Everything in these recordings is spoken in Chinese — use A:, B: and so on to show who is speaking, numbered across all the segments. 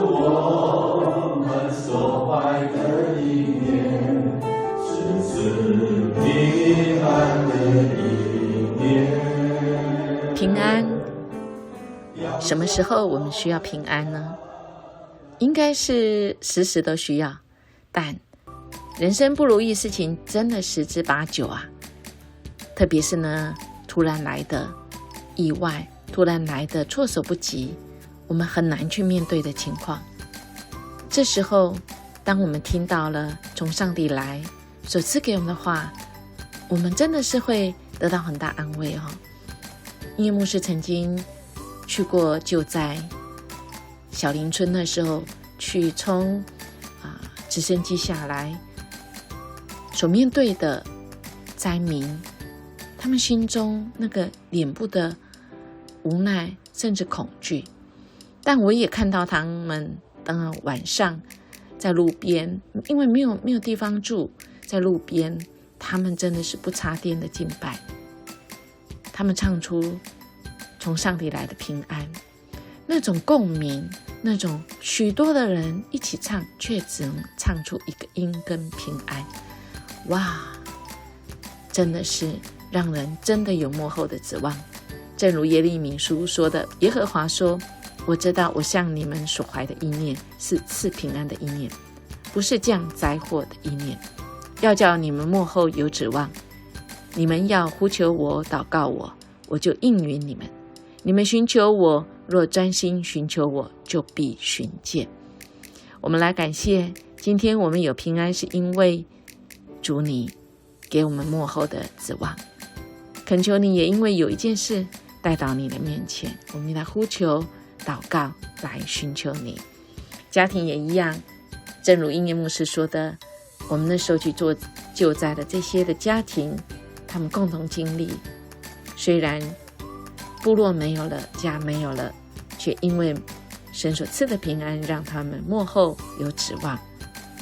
A: 我们所怀的意念，是赐平安的意念。
B: 平安，什么时候我们需要平安呢？应该是时时都需要，但人生不如意事情真的十之八九啊。特别是呢，突然来的意外，突然来的措手不及，我们很难去面对的情况。这时候，当我们听到了从上帝来所赐给我们的话，我们真的是会得到很大安慰哦。因为牧师曾经去过救灾小林村的时候，去从直升机下来所面对的灾民，他们心中那个脸部的无奈甚至恐惧，但我也看到他们晚上在路边，因为没有地方住，在路边他们真的是不插电的敬拜，他们唱出从上帝来的平安，那种共鸣，那种许多的人一起唱，却只能唱出一个音跟平安。哇，真的是让人真的有末后的指望。正如耶利米书说的，耶和华说，我知道我向你们所怀的意念是赐平安的意念，不是降灾祸的意念，要叫你们末后有指望。你们要呼求我，祷告我，我就应允你们。你们寻求我，若专心寻求我，就必寻见。我们来感谢，今天我们有平安，是因为主你给我们末后的指望。恳求你也因为有一件事带到你的面前，我们来呼求祷告，来寻求你。家庭也一样，正如音乐牧师说的，我们那时候去做救灾的这些的家庭，他们共同经历，虽然部落没有了，家没有了，却因为神所赐的平安，让他们末后有指望。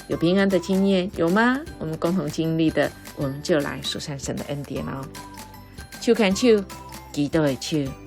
B: 有平安的经验有吗？我们共同经历的，我们就来数算神的恩典哦。手牵手，祈祷的手。